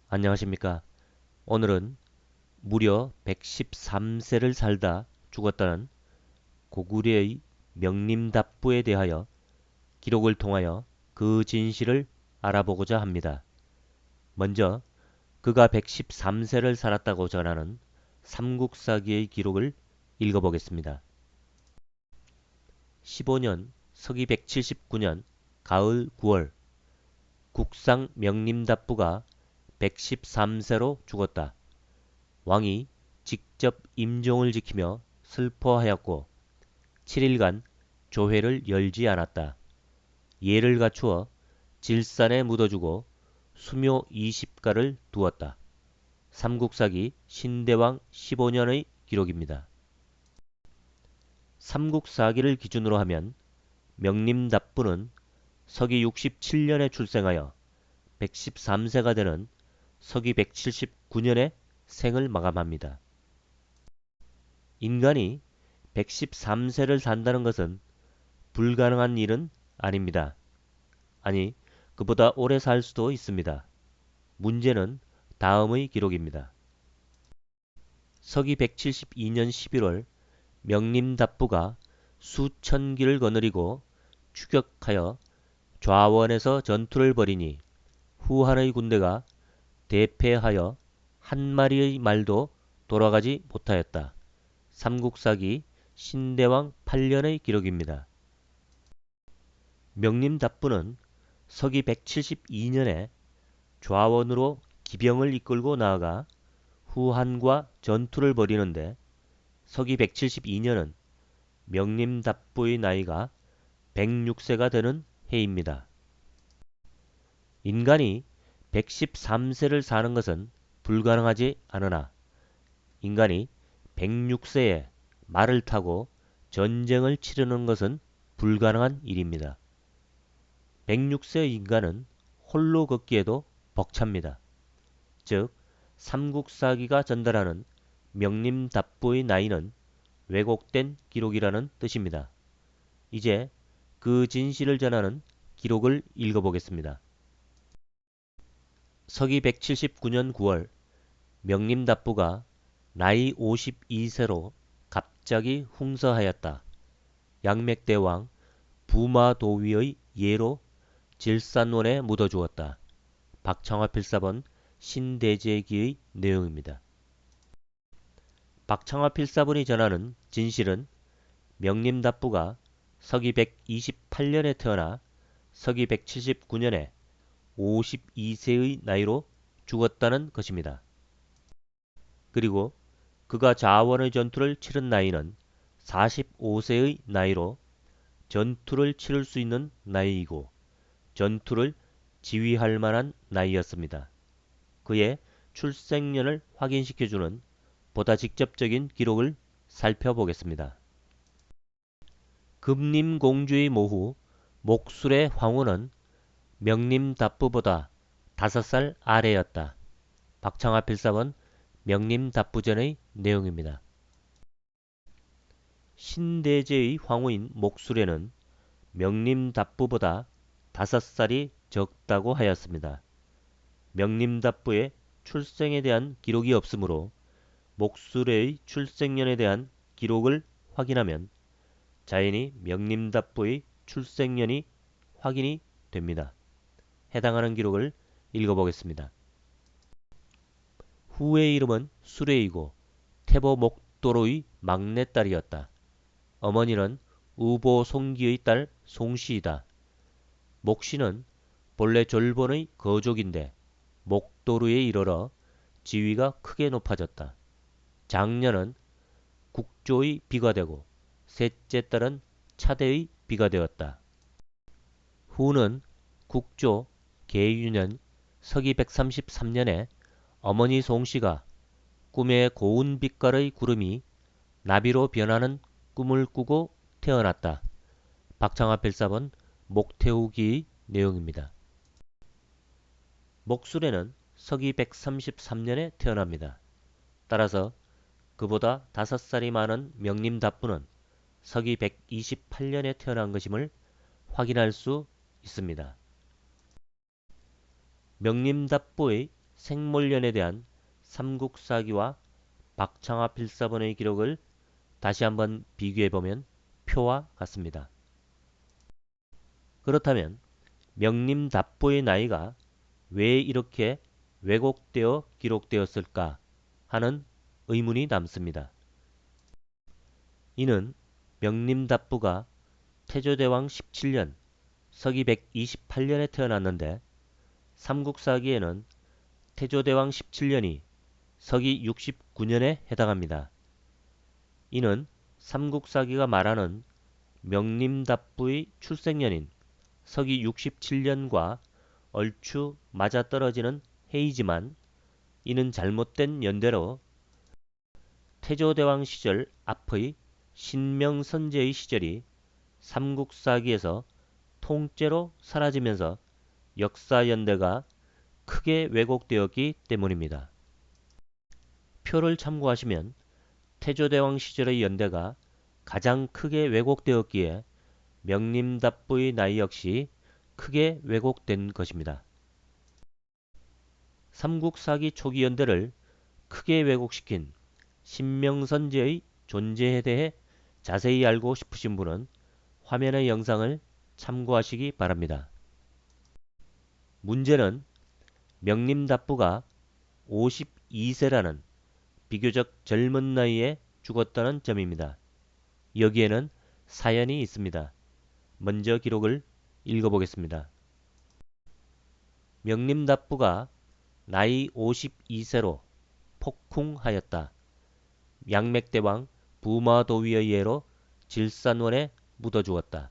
안녕하십니까. 오늘은 무려 113세를 살다 죽었다는 고구려의 명림답부에 대하여 기록을 통하여 그 진실을 알아보고자 합니다. 먼저 그가 113세를 살았다고 전하는 삼국사기의 기록을 읽어보겠습니다. 15년 서기 179년 가을 9월 국상 명림답부가 113세로 죽었다. 왕이 직접 임종을 지키며 슬퍼하였고 7일간 조회를 열지 않았다. 예를 갖추어 질산에 묻어주고 수묘 20가를 두었다. 삼국사기 신대왕 15년의 기록입니다. 삼국사기를 기준으로 하면 명림답부는 서기 67년에 출생하여 113세가 되는 서기 179년에 생을 마감합니다. 인간이 113세를 산다는 것은 불가능한 일은 아닙니다. 아니, 그보다 오래 살 수도 있습니다. 문제는 다음의 기록입니다. 서기 172년 11월 명림답부가 수천 기를 거느리고 추격하여 좌원에서 전투를 벌이니 후한의 군대가 대패하여 한 마리의 말도 돌아가지 못하였다. 삼국사기 신대왕 8년의 기록입니다. 명림답부는 서기 172년에 좌원으로 기병을 이끌고 나아가 후한과 전투를 벌이는데 서기 172년은 명림답부의 나이가 106세가 되는 해입니다. 인간이 113세를 사는 것은 불가능하지 않으나 인간이 106세에 말을 타고 전쟁을 치르는 것은 불가능한 일입니다. 106세의 인간은 홀로 걷기에도 벅찹니다. 즉, 삼국사기가 전달하는 명림답부의 나이는 왜곡된 기록이라는 뜻입니다. 이제 그 진실을 전하는 기록을 읽어보겠습니다. 서기 179년 9월 명림답부가 나이 52세로 갑자기 흥서하였다. 양맥대왕 부마도위의 예로 질산원에 묻어주었다. 박창화 필사본 신대제기의 내용입니다. 박창화 필사본이 전하는 진실은 명림답부가 서기 128년에 태어나 서기 179년에 52세의 나이로 죽었다는 것입니다. 그리고 그가 자원의 전투를 치른 나이는 45세의 나이로 전투를 치를 수 있는 나이이고 전투를 지휘할 만한 나이였습니다. 그의 출생년을 확인시켜주는 보다 직접적인 기록을 살펴보겠습니다. 금림공주의 모후 목술의 황후는 명림답부보다 5살 아래였다. 박창화 필사본 명림답부전의 내용입니다. 신대제의 황후인 목술에는 명림답부보다 5살이 적다고 하였습니다. 명림답부의 출생에 대한 기록이 없으므로 목술의 출생년에 대한 기록을 확인하면 자연히 명림답부의 출생년이 확인이 됩니다. 해당하는 기록을 읽어보겠습니다. 후의 이름은 수레이고 태보 목도로의 막내딸이었다. 어머니는 우보 송기의 딸 송씨이다. 목씨는 본래 졸본의 거족인데 목도루에 이르러 지위가 크게 높아졌다. 장녀는 국조의 비가 되고 셋째 딸은 차대의 비가 되었다. 후는 국조 계유년 서기 133년에 어머니 송씨가 꿈에 고운 빛깔의 구름이 나비로 변하는 꿈을 꾸고 태어났다. 박창화 필사본 목태후기의 내용입니다. 목술에는 서기 133년에 태어납니다. 따라서 그보다 5살이 많은 명림답부는 서기 128년에 태어난 것임을 확인할 수 있습니다. 명림답부의 생몰년에 대한 삼국사기와 박창화 필사본의 기록을 다시 한번 비교해보면 표와 같습니다. 그렇다면 명림답부의 나이가 왜 이렇게 왜곡되어 기록되었을까 하는 의문이 남습니다. 이는 명림답부가 태조대왕 17년 서기 128년에 태어났는데 삼국사기에는 태조대왕 17년이 서기 69년에 해당합니다. 이는 삼국사기가 말하는 명림답부의 출생년인 서기 67년과 얼추 맞아떨어지는 해이지만 이는 잘못된 연대로 태조대왕 시절 앞의 신명선제의 시절이 삼국사기에서 통째로 사라지면서 역사연대가 크게 왜곡되었기 때문입니다. 표를 참고하시면 태조대왕 시절의 연대가 가장 크게 왜곡되었기에 명림답부의 나이 역시 크게 왜곡된 것입니다. 삼국사기 초기 연대를 크게 왜곡시킨 신명선제의 존재에 대해 자세히 알고 싶으신 분은 화면의 영상을 참고하시기 바랍니다. 문제는 명림답부가 52세라는 비교적 젊은 나이에 죽었다는 점입니다. 여기에는 사연이 있습니다. 먼저 기록을 읽어보겠습니다. 명림답부가 나이 52세로 폭풍하였다. 양맥대왕 부마도위의 예로 질산원에 묻어 죽었다.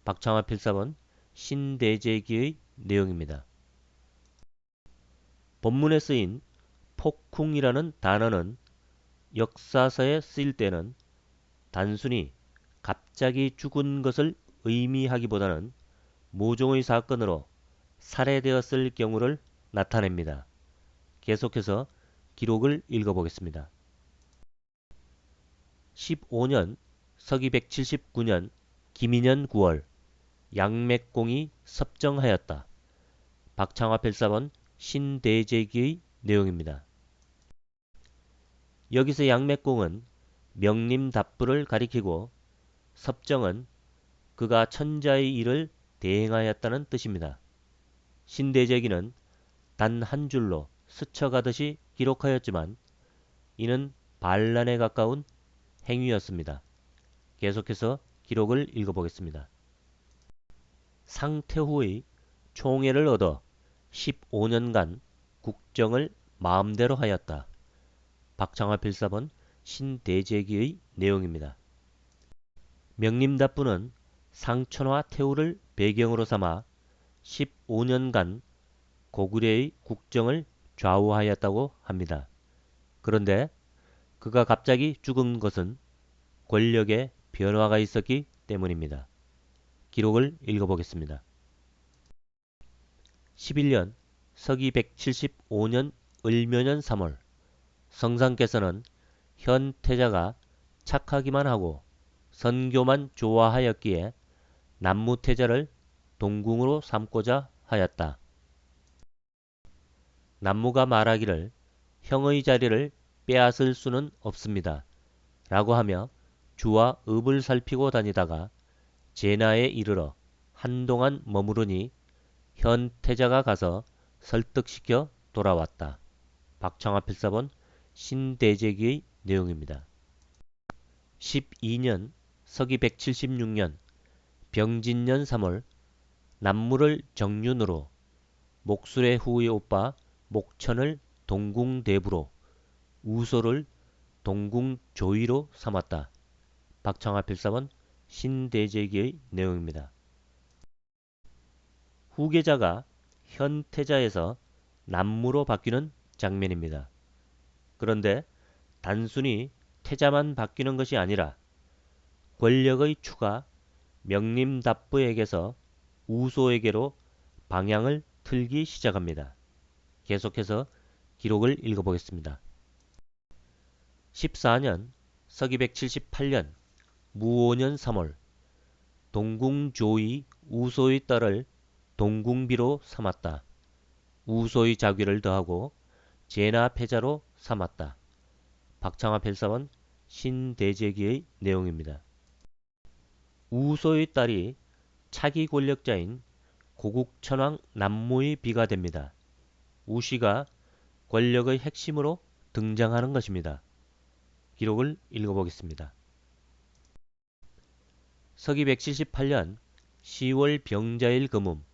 박창화 필사본 신대제기의 내용입니다. 본문에 쓰인 폭풍이라는 단어는 역사서에 쓰일 때는 단순히 갑자기 죽은 것을 의미하기보다는 모종의 사건으로 살해되었을 경우를 나타냅니다. 계속해서 기록을 읽어보겠습니다. 15년 서기 179년 김인년 9월 양맥공이 섭정하였다. 박창화 필사본 신대제기의 내용입니다. 여기서 양맥공은 명림답부를 가리키고 섭정은 그가 천자의 일을 대행하였다는 뜻입니다. 신대제기는 단 한 줄로 스쳐가듯이 기록하였지만 이는 반란에 가까운 행위였습니다. 계속해서 기록을 읽어보겠습니다. 상태후의 총애를 얻어 15년간 국정을 마음대로 하였다. 박창화 필사본 신대제기의 내용입니다. 명림답부는 상천화 태후를 배경으로 삼아 15년간 고구려의 국정을 좌우하였다고 합니다. 그런데 그가 갑자기 죽은 것은 권력에 변화가 있었기 때문입니다. 기록을 읽어보겠습니다. 11년 서기 175년 을묘년 3월 성상께서는 현 태자가 착하기만 하고 선교만 좋아하였기에 남무태자를 동궁으로 삼고자 하였다. 남무가 말하기를 형의 자리를 빼앗을 수는 없습니다. 라고 하며 주와 읍을 살피고 다니다가 제나에 이르러 한동안 머무르니 현 태자가 가서 설득시켜 돌아왔다. 박창화 필사본 신대제기의 내용입니다. 12년 서기 176년 병진년 3월 남무를 정윤으로 목술의 후의 오빠 목천을 동궁대부로 우소를 동궁조위로 삼았다. 박창화 필사본 신대제기의 내용입니다. 후계자가 현태자에서 남무로 바뀌는 장면입니다. 그런데 단순히 태자만 바뀌는 것이 아니라 권력의 추가 명림답부에게서 우소에게로 방향을 틀기 시작합니다. 계속해서 기록을 읽어보겠습니다. 14년 서기 178년 무오년 3월 동궁조위 우소의 딸을 동궁비로 삼았다. 우소의 자귀를 더하고 제나 패자로 삼았다. 박창화 필사원 신대제기의 내용입니다. 우소의 딸이 차기 권력자인 고국천왕 남무의 비가 됩니다. 우씨가 권력의 핵심으로 등장하는 것입니다. 기록을 읽어보겠습니다. 서기 178년 10월 병자일 금음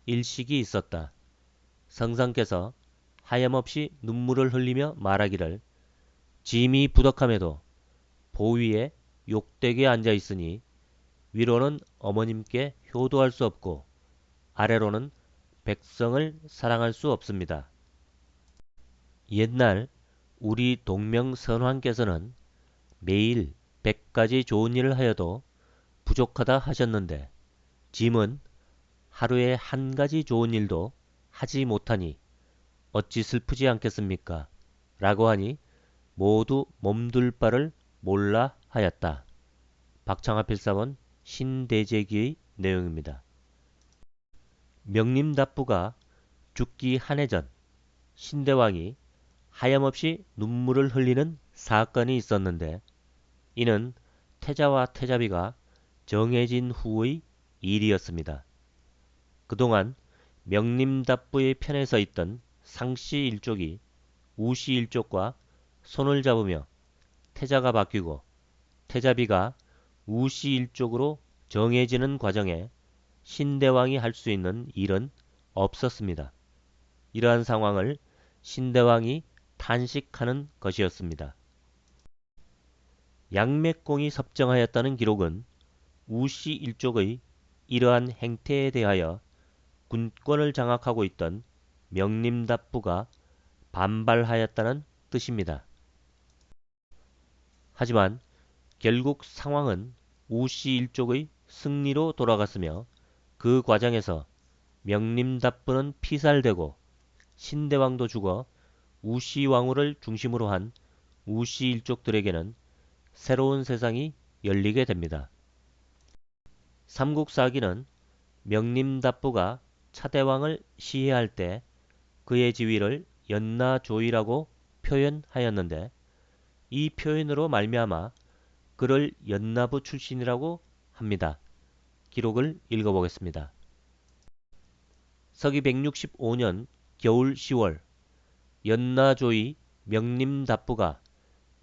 일식이 있었다. 성상께서 하염없이 눈물을 흘리며 말하기를 짐이 부덕함에도 보위에 욕되게 앉아 있으니 위로는 어머님께 효도할 수 없고 아래로는 백성을 사랑할 수 없습니다. 옛날 우리 동명선왕께서는 매일 100가지 좋은 일을 하여도 부족하다 하셨는데 짐은 하루에 한 가지 좋은 일도 하지 못하니 어찌 슬프지 않겠습니까? 라고 하니 모두 몸둘 바를 몰라 하였다. 박창화 필사원 신대제기의 내용입니다. 명림답부가 죽기 한 해 전 신대왕이 하염없이 눈물을 흘리는 사건이 있었는데 이는 태자와 태자비가 정해진 후의 일이었습니다. 그동안 명림답부의 편에 서 있던 상씨 일족이 우씨 일족과 손을 잡으며 태자가 바뀌고 태자비가 우씨 일족으로 정해지는 과정에 신대왕이 할 수 있는 일은 없었습니다. 이러한 상황을 신대왕이 탄식하는 것이었습니다. 양맥공이 섭정하였다는 기록은 우씨 일족의 이러한 행태에 대하여 군권을 장악하고 있던 명림답부가 반발하였다는 뜻입니다. 하지만 결국 상황은 우씨 일족의 승리로 돌아갔으며 그 과정에서 명림답부는 피살되고 신대왕도 죽어 우씨 왕후를 중심으로 한 우씨 일족들에게는 새로운 세상이 열리게 됩니다. 삼국사기는 명림답부가 차대왕을 시해할 때 그의 지위를 연나조위라고 표현하였는데 이 표현으로 말미암아 그를 연나부 출신이라고 합니다. 기록을 읽어보겠습니다. 서기 165년 겨울 10월 연나조위 명림답부가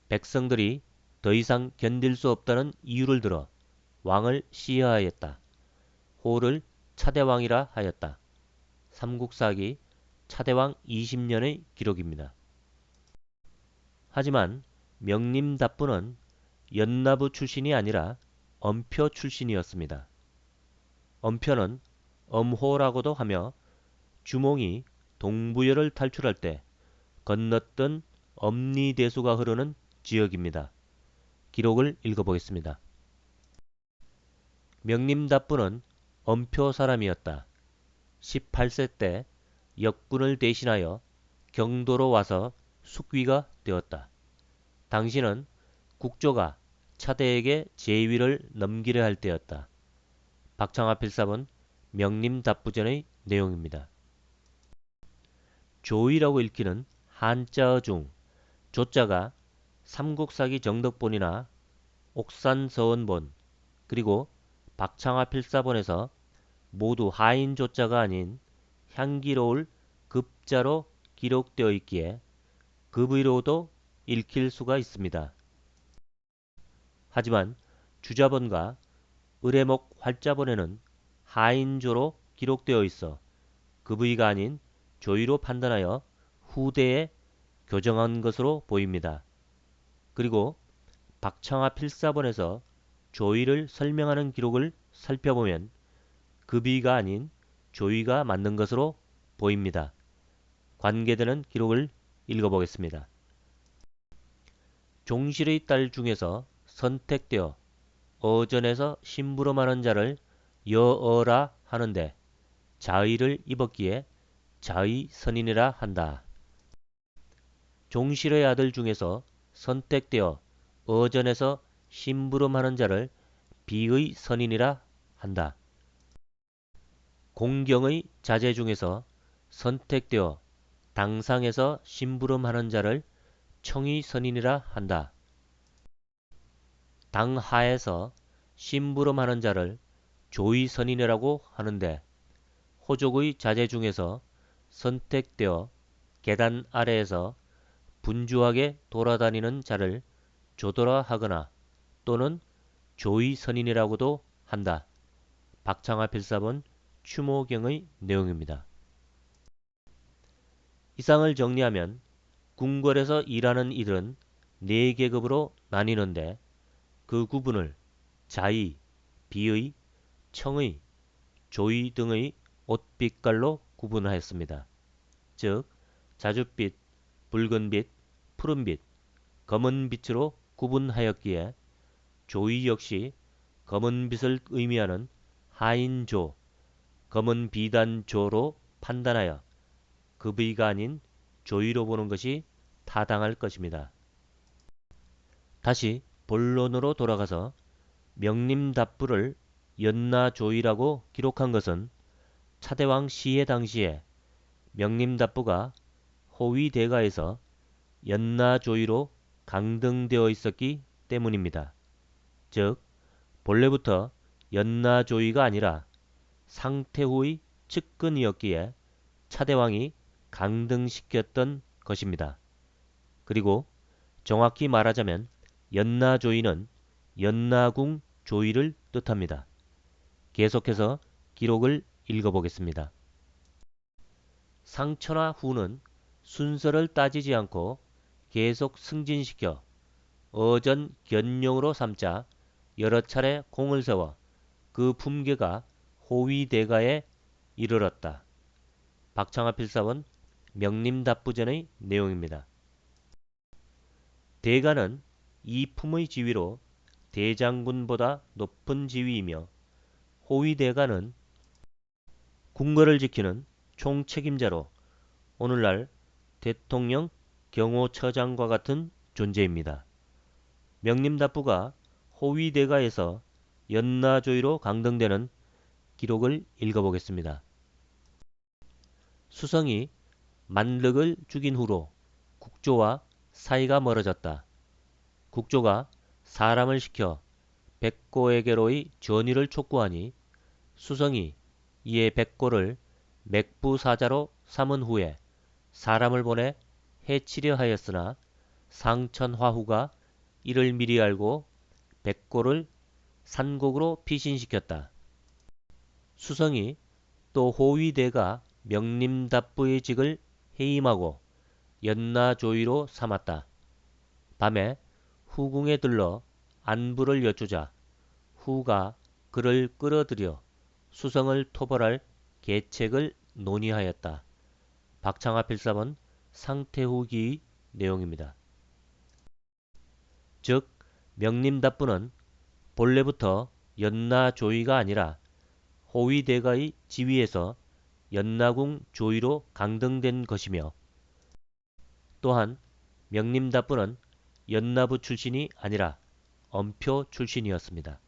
백성들이 더 이상 견딜 수 없다는 이유를 들어 왕을 시해하였다. 호를 차대왕이라 하였다. 삼국사기 차대왕 20년의 기록입니다. 하지만 명림답부는 연나부 출신이 아니라 엄표 출신이었습니다. 엄표는 엄호라고도 하며 주몽이 동부여를 탈출할 때 건넜던 엄리대수가 흐르는 지역입니다. 기록을 읽어보겠습니다. 명림답부는 엄표 사람이었다. 18세 때 역군을 대신하여 경도로 와서 숙위가 되었다. 당시는 국조가 차대에게 제위를 넘기려 할 때였다. 박창화 필사본 명림답부전의 내용입니다. 조이라고 읽히는 한자어 중 조자가 삼국사기 정덕본이나 옥산서원본 그리고 박창화 필사본에서 모두 하인 조자가 아닌 향기로울 급자로 기록되어 있기에 급의로도 읽힐 수가 있습니다. 하지만 주자본과 의례목 활자본에는 하인조로 기록되어 있어 급의가 아닌 조의로 판단하여 후대에 교정한 것으로 보입니다. 그리고 박창화 필사본에서 조의를 설명하는 기록을 살펴보면 급의가 아닌 조의가 맞는 것으로 보입니다. 관계되는 기록을 읽어보겠습니다. 종실의 딸 중에서 선택되어 어전에서 심부름하는 자를 여어라 하는데 자의를 입었기에 자의선인이라 한다. 종실의 아들 중에서 선택되어 어전에서 심부름하는 자를 비의 선인이라 한다. 공경의 자제 중에서 선택되어 당상에서 심부름하는 자를 청의선인이라 한다. 당하에서 심부름하는 자를 조의선인이라고 하는데 호족의 자제 중에서 선택되어 계단 아래에서 분주하게 돌아다니는 자를 조도라 하거나 또는 조의선인이라고도 한다. 박창하 필사본 추모경의 내용입니다. 이상을 정리하면 궁궐에서 일하는 이들은 4계급으로 나뉘는데 그 구분을 자의, 비의, 청의, 조의 등의 옷빛깔로 구분하였습니다. 즉 자줏빛, 붉은빛, 푸른빛, 검은빛으로 구분하였기에 조의 역시 검은빛을 의미하는 하인조, 검은비단조로 판단하여 급의가 아닌 조의로 보는 것이 타당할 것입니다. 다시 본론으로 돌아가서 명림답부를 연나조의라고 기록한 것은 차대왕 시해 당시에 명림답부가 호위대가에서 연나조의로 강등되어 있었기 때문입니다. 즉 본래부터 연나조의가 아니라 상태후의 측근이었기에 차대왕이 강등시켰던 것입니다. 그리고 정확히 말하자면 연나조의는 연나궁 조의를 뜻합니다. 계속해서 기록을 읽어보겠습니다. 상천하 후는 순서를 따지지 않고 계속 승진시켜 어전 견용으로 삼자 여러 차례 공을 세워 그 품계가 호위대가에 이르렀다. 박창하 필사원 명림답부전의 내용입니다. 대가는 이 품의 지위로 대장군보다 높은 지위이며 호위대가는 궁궐을 지키는 총책임자로 오늘날 대통령, 경호처장과 같은 존재입니다. 명림답부가 호위대가에서 연나조의로 강등되는 기록을 읽어보겠습니다. 수성이 만륵을 죽인 후로 국조와 사이가 멀어졌다. 국조가 사람을 시켜 백고에게로의 전의를 촉구하니 수성이 이에 백고를 맥부사자로 삼은 후에 사람을 보내 해치려 하였으나 상천화후가 이를 미리 알고 백고를 산곡으로 피신시켰다. 수성이 또 호위대가 명림답부의 직을 해임하고 연나조의로 삼았다. 밤에 후궁에 들러 안부를 여쭈자 후가 그를 끌어들여 수성을 토벌할 계책을 논의하였다. 박창하 필사본 상태후기의 내용입니다. 즉 명림답부는 본래부터 연나조의가 아니라 호위대가의 지위에서 연나궁 조의로 강등된 것이며 또한 명림답부는 연나부 출신이 아니라 엄표 출신이었습니다.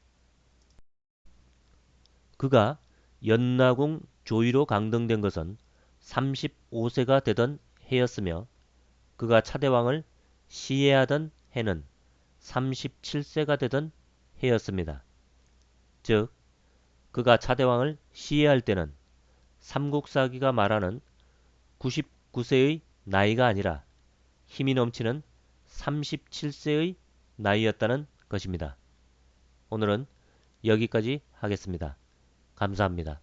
그가 연나궁 조의로 강등된 것은 35세가 되던 해였으며 그가 차대왕을 시해하던 해는 37세가 되던 해였습니다. 즉 그가 차대왕을 시해할 때는 삼국사기가 말하는 99세의 나이가 아니라 힘이 넘치는 37세의 나이였다는 것입니다. 오늘은 여기까지 하겠습니다. 감사합니다.